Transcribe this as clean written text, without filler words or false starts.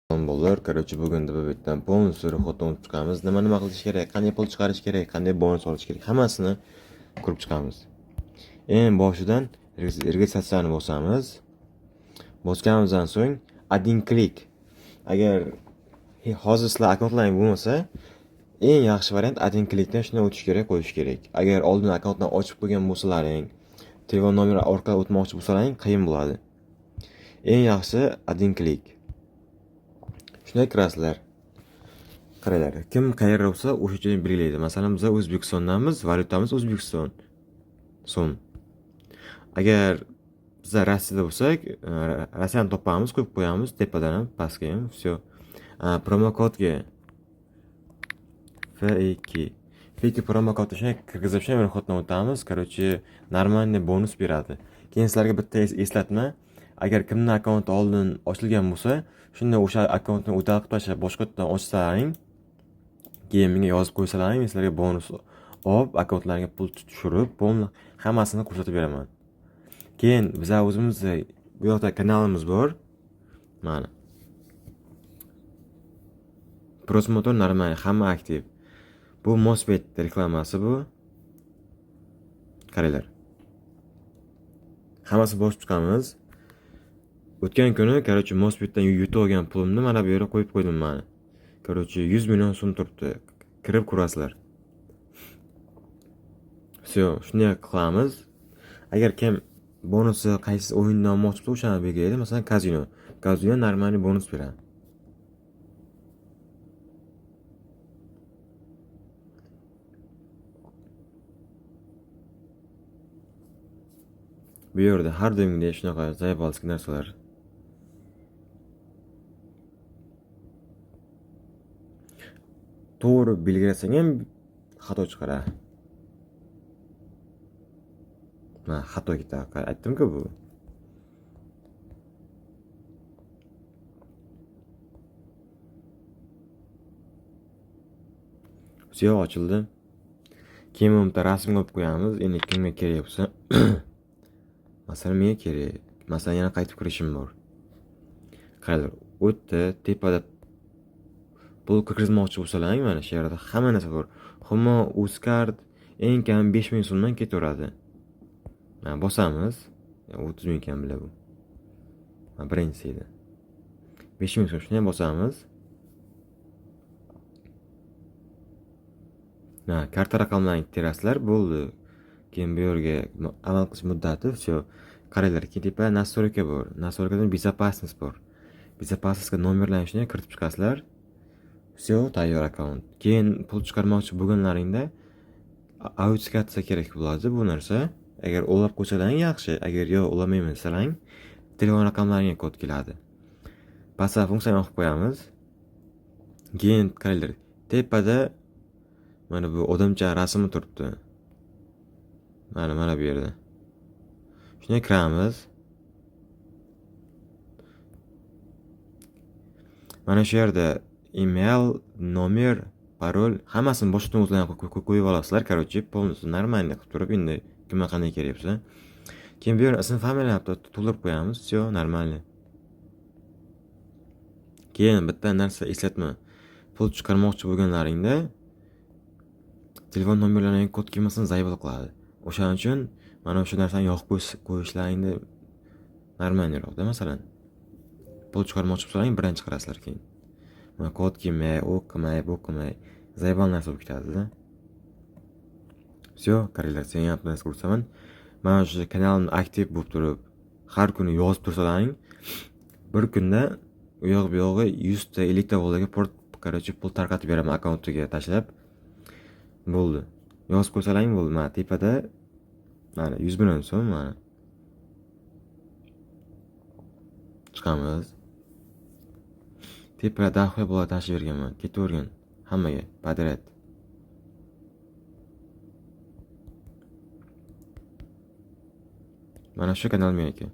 Bo'lur. Короче, bugun bu yerdan bonus ro'yxatdan o'tib chiqamiz. Nima qilish kerak, qanday pul chiqarish kerak, qanday bonus olish kerak, hammasini ko'rib chiqamiz. Eng boshidan registratsiyani bosamiz. Bosganimizdan so'ng один klik. Agar hozir sizlar akkauntlaring bo'lmasa, eng yaxshi variant один klikdan shunday o'tish kerak, qo'yish kerak. Agar oldin akkauntni ochib qo'ygan bo'lsalaring, telefon nomeri orqali o'tmoqchi bo'lsalaring, qiyin bo'ladi. Eng yaxshisi один klik. Shunday kirasizlar. Qaranglar, kim qayerda bo'lsa o'sha joyni belgilaydi. Masalan, biz O'zbekistondamiz, valyutamiz O'zbekiston so'm. Agar biz Rossiyada bo'lsak, Rossiyani topamiz, qo'yib qo'yamiz tepadan ham, pastga ham, все. Promo kodga F2 promo kodni shunday kirgizib, shunday ro'yxatdan o'tamiz. Короче, нормальный bonus beradi. Keyin sizlarga bitta eslatma. Agar kimning akkaunti oldin ochilgan bo'lsa, shunda o'sha akkauntni o'tab tashlab boshqatdan ochsalaring, keyin menga yozib qo'ysalaring, men sizlarga bonus olib, akkauntlaringga pul tushirib, hammasini ko'rsatib beraman. Keyin biz o'zimizda bu yoqda kanalimiz bor. Mana. Prosmotor normal, hamma aktiv. Bu Mosfet reklamasi bu. Qaranglar. Hammasi bosib chiqamiz. O'tgan kuni, короче, Mosfetdan yutib olgan pulimni mana bu yerga qo'yib qo'ydim mana. Короче, 100 million so'm turibdi. Kirib ko'rasizlar. Все, shunday qilamiz. Agar kim bonusi qaysi o'yindan olmoqchi bo'lsa, o'shani belgilaydi. Masalan, kazino. Kazino normal bonus beradi. Bu yerda har doimgidek shunaqa zayebalskiy narsalar. To'g'ri belgilasang ham xato chiqaradi. Mana xato ketadi. Aytdim-ku bu. Siyo ochildi. Keyin bunda rasmga olib qo'yamiz. Endi kimga kerak bo'lsa, masalan, menga kerak. Masalan, yana qaytib kirishim bor. Qaranglar, o'tda tepada pul kirgizmoqchi bo'lsalaring, mana shu yerda hamma narsa bor. Humo, Uzcard eng kam 5000 so'mdan ketaveradi. Mana bosamiz. 30 ming kam bile bu. Mana birinchisi edi. 5000 so'm shuni ham bosamiz. Karta raqamlarini terasizlar, bo'ldi. Keyin bu yerga amal qilish muddati, все. Qaranglar, keyin tepa настройка bor. Настройкаdan безопасность bor. Безопасностьga nomerlarni shunday kiritib chiqasizlar. Все, tayyor akkaunt. Keyin pul chiqarmoqchi bo'lganlaringda autentikatsiya kerak bo'ladi bu narsa. Agar ulab qo'ysalaring yaxshi, agar yo'q ulamayman desalang, telefon raqamlaringga kod keladi. Pastga funksiyani olib qo'yamiz. Keyin qaranglar, tepada mana bu odamcha rasmi turibdi. Mana bu yerda. Shunday kiramiz. Mana shu yerda email, nomer, parol hammasini boshdan o'zlarini qo'yib olasizlar. Короче, полностью нормально qilib turib, endi kimga qanday kerak bo'lsa. Keyin bu yerga ism, familiyani to'ldirib qo'yamiz. Все, нормально. Keyin bitta narsa eslatma. Pul chiqarmoqchi bo'lganlaringda telefon nomerlariga kod kelmasin, zaybal qiladi. O'shaning uchun mana o'sha narsani yoqib qo'yishlaringni normalroqda, masalan. Pul chiqarmoqchi bo'lsalaring, birinchi chiqarasizlar keyin. Mana kod kelmay, bu qilmay, zaybal narsa bo'lib ketadi-da. Все, qaranglar, sen ham narsa ko'rsaman. Mana shu kanalimni aktiv bo'lib turib, har kuni yozib tursalaring, bir kunda u yoq bu yog'i 100 ta 50 ta bolaga короче, pul tarqatib beraman akkauntiga tashlab. Bo'ldi. Yozib qo'ysalaring bo'ldi. Mana tepada mana 100 million so'm mana. Chiqamiz. Tepada daxil bola tashib berganman. Ketavergan hammaga badrat. Mana shu kanal meniki.